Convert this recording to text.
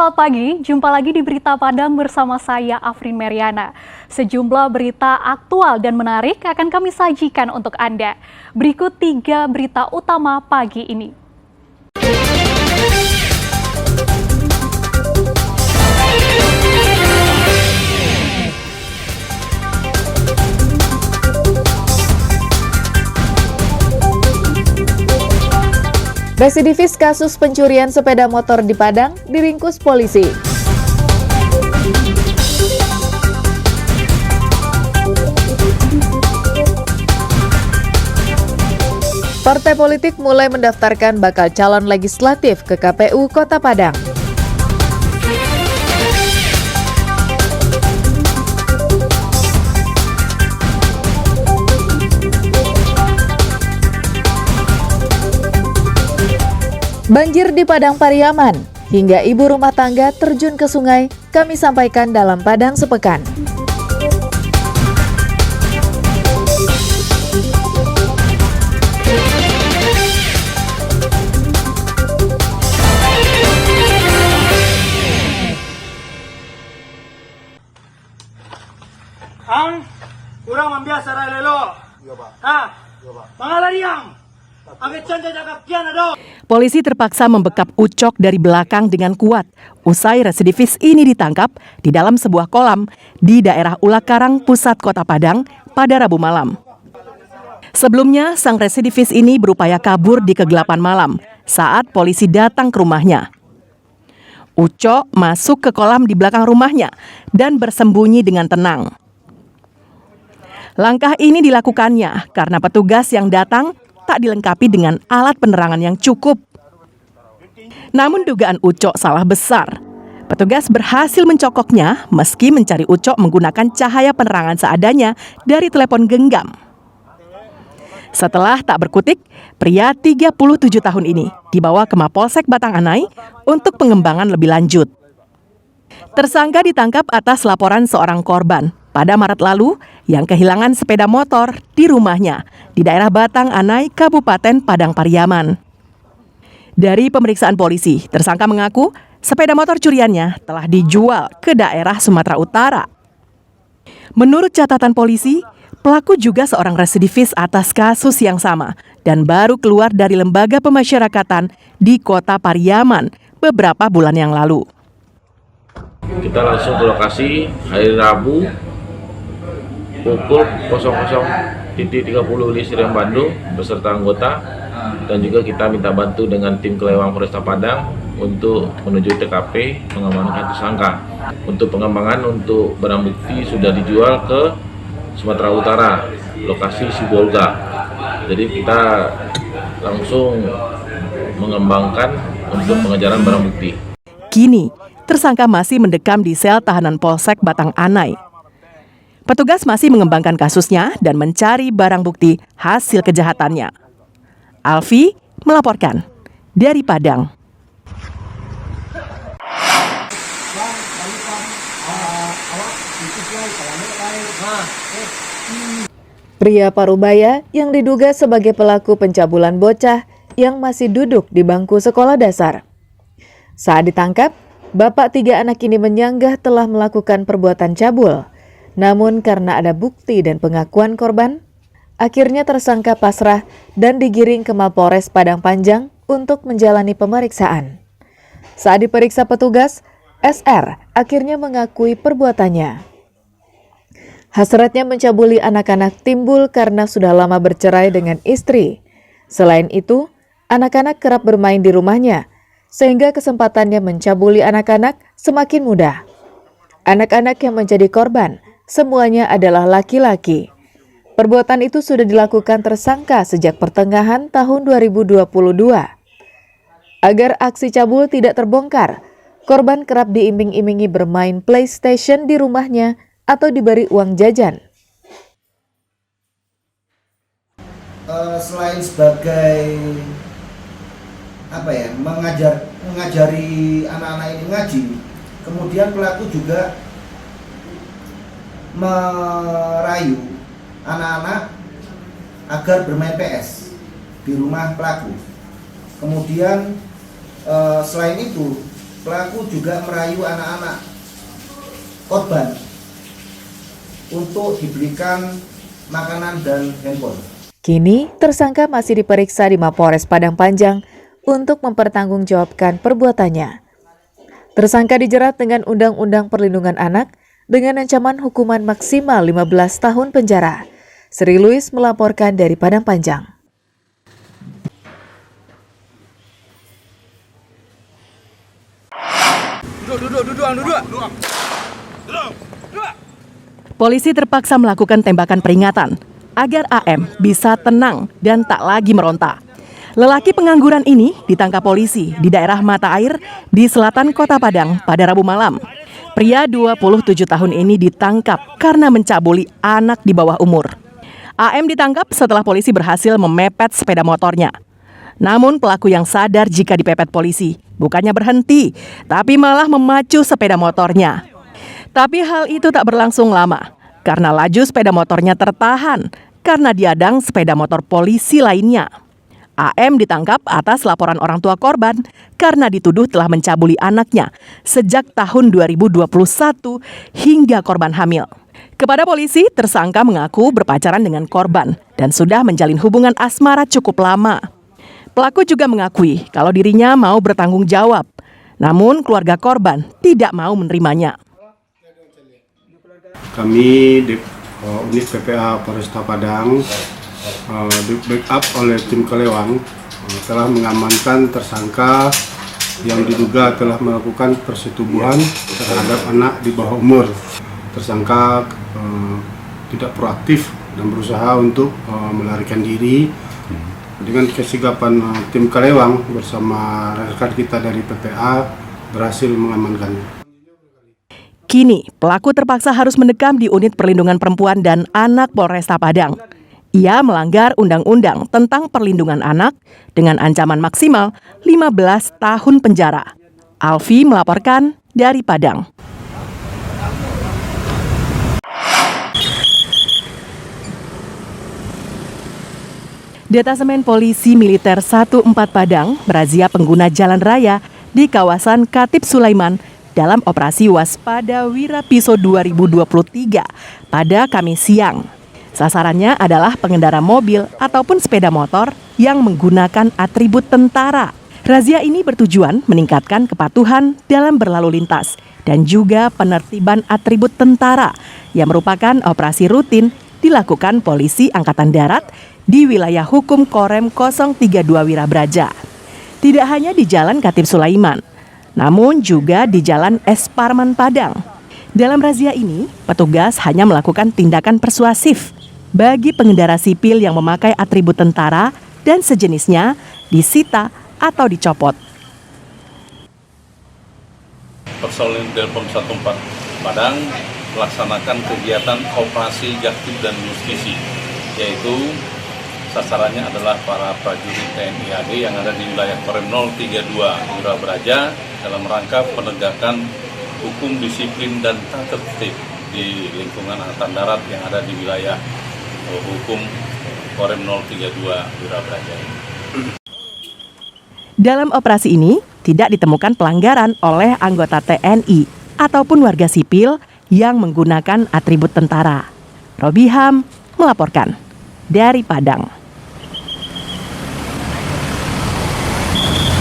selamat pagi. Jumpa lagi di Berita Padang bersama saya, Afrin Meriana. Sejumlah berita aktual dan menarik akan kami sajikan untuk Anda. Berikut 3 berita utama pagi ini. Residivis kasus pencurian sepeda motor di Padang diringkus polisi. Partai politik mulai mendaftarkan bakal calon legislatif ke KPU Kota Padang. Banjir di Padang Pariaman, hingga ibu rumah tangga terjun ke sungai, kami sampaikan dalam Padang Sepekan. Ang kurang membiasa lelo. Iya, Pak. Iya, Pak. Pangalariang. Polisi terpaksa membekap Ucok dari belakang dengan kuat. Usai residivis ini ditangkap di dalam sebuah kolam di daerah Ulakarang, pusat Kota Padang pada Rabu malam. Sebelumnya, sang residivis ini berupaya kabur di kegelapan malam saat polisi datang ke rumahnya. Ucok masuk ke kolam di belakang rumahnya dan bersembunyi dengan tenang. Langkah ini dilakukannya karena petugas yang datang tak dilengkapi dengan alat penerangan yang cukup. Namun dugaan Ucok salah besar. Petugas berhasil mencokoknya meski mencari Ucok menggunakan cahaya penerangan seadanya dari telepon genggam. Setelah tak berkutik, pria 37 tahun ini dibawa ke Mapolsek Batang Anai untuk pengembangan lebih lanjut. Tersangka ditangkap atas laporan seorang korban pada Maret lalu yang kehilangan sepeda motor di rumahnya di daerah Batang Anai, Kabupaten Padang Pariaman. Dari pemeriksaan polisi, tersangka mengaku sepeda motor curiannya telah dijual ke daerah Sumatera Utara. Menurut catatan polisi, pelaku juga seorang residivis atas kasus yang sama dan baru keluar dari lembaga pemasyarakatan di Kota Pariaman beberapa bulan yang lalu. Kita langsung ke lokasi hari Rabu pukul 00.30 di Siriang Bandung beserta anggota, dan juga kita minta bantu dengan tim Kelewang Polresta Padang untuk menuju TKP mengamankan tersangka. Untuk pengembangan untuk barang bukti sudah dijual ke Sumatera Utara, lokasi Sibolga. Jadi kita langsung mengembangkan untuk pengejaran barang bukti. Kini, tersangka masih mendekam di sel tahanan Polsek Batang Anai. Petugas masih mengembangkan kasusnya dan mencari barang bukti hasil kejahatannya. Alfi melaporkan dari Padang. Pria Parubaya yang diduga sebagai pelaku pencabulan bocah yang masih duduk di bangku sekolah dasar. Saat ditangkap, bapak 3 anak ini menyanggah telah melakukan perbuatan cabul. Namun karena ada bukti dan pengakuan korban, akhirnya tersangka pasrah dan digiring ke Mapolres Padang Panjang untuk menjalani pemeriksaan. Saat diperiksa petugas, SR akhirnya mengakui perbuatannya. Hasratnya mencabuli anak-anak timbul karena sudah lama bercerai dengan istri. Selain itu, anak-anak kerap bermain di rumahnya, sehingga kesempatannya mencabuli anak-anak semakin mudah. Anak-anak yang menjadi korban semuanya adalah laki-laki. Perbuatan itu sudah dilakukan tersangka sejak pertengahan tahun 2022. Agar aksi cabul tidak terbongkar, korban kerap diiming-imingi bermain PlayStation di rumahnya atau diberi uang jajan. Selain sebagai mengajari anak-anak ini ngaji, kemudian pelaku juga merayu anak-anak agar bermain PS di rumah pelaku. Kemudian selain itu pelaku juga merayu anak-anak korban untuk dibelikan makanan dan handphone. Kini, tersangka masih diperiksa di Mapolres Padang Panjang untuk mempertanggungjawabkan perbuatannya. Tersangka dijerat dengan Undang-Undang Perlindungan Anak dengan ancaman hukuman maksimal 15 tahun penjara. Sri Louis melaporkan dari Padang Panjang. Polisi terpaksa melakukan tembakan peringatan agar AM bisa tenang dan tak lagi meronta. Lelaki pengangguran ini ditangkap polisi di daerah Mata Air di selatan Kota Padang pada Rabu malam. Pria 27 tahun ini ditangkap karena mencabuli anak di bawah umur. AM ditangkap setelah polisi berhasil memepet sepeda motornya. Namun pelaku yang sadar jika dipepet polisi bukannya berhenti, tapi malah memacu sepeda motornya. Tapi hal itu tak berlangsung lama, karena laju sepeda motornya tertahan karena diadang sepeda motor polisi lainnya. AM ditangkap atas laporan orang tua korban karena dituduh telah mencabuli anaknya sejak tahun 2021 hingga korban hamil. Kepada polisi, tersangka mengaku berpacaran dengan korban dan sudah menjalin hubungan asmara cukup lama. Pelaku juga mengakui kalau dirinya mau bertanggung jawab, namun keluarga korban tidak mau menerimanya. Kami di unit PPA Polresta Padang di backup oleh tim Kelewang telah mengamankan tersangka yang diduga telah melakukan persetubuhan terhadap anak di bawah umur. Tersangka tidak proaktif dan berusaha untuk melarikan diri. Dengan kesigapan tim Kelewang bersama rekan kita dari PPA berhasil mengamankannya. Kini, pelaku terpaksa harus mendekam di unit perlindungan perempuan dan anak Polresta Padang. Ia melanggar undang-undang tentang perlindungan anak dengan ancaman maksimal 15 tahun penjara. Alfi melaporkan dari Padang. Detasemen Polisi Militer 14 Padang merazia pengguna jalan raya di kawasan Khatib Sulaiman dalam operasi Waspada Wirapiso 2023 pada Kamis siang. Sasarannya adalah pengendara mobil ataupun sepeda motor yang menggunakan atribut tentara. Razia ini bertujuan meningkatkan kepatuhan dalam berlalu lintas dan juga penertiban atribut tentara yang merupakan operasi rutin dilakukan Polisi Angkatan Darat di wilayah hukum Korem 032 Wirabraja. Tidak hanya di Jalan Khatib Sulaiman, namun juga di Jalan Es Parman Padang. Dalam razia ini, petugas hanya melakukan tindakan persuasif bagi pengendara sipil yang memakai atribut tentara dan sejenisnya disita atau dicopot. Personil Delpom 14 Padang melaksanakan kegiatan operasi Jaktim dan Justisi, yaitu sasarannya adalah para prajurit TNI AD yang ada di wilayah Korem 032 Wirabraja dalam rangka penegakan hukum disiplin dan tata tertib di lingkungan Angkatan Darat yang ada di wilayah hukum Korem 032 Wirabraja. Dalam operasi ini tidak ditemukan pelanggaran oleh anggota TNI ataupun warga sipil yang menggunakan atribut tentara. Robiham melaporkan dari Padang.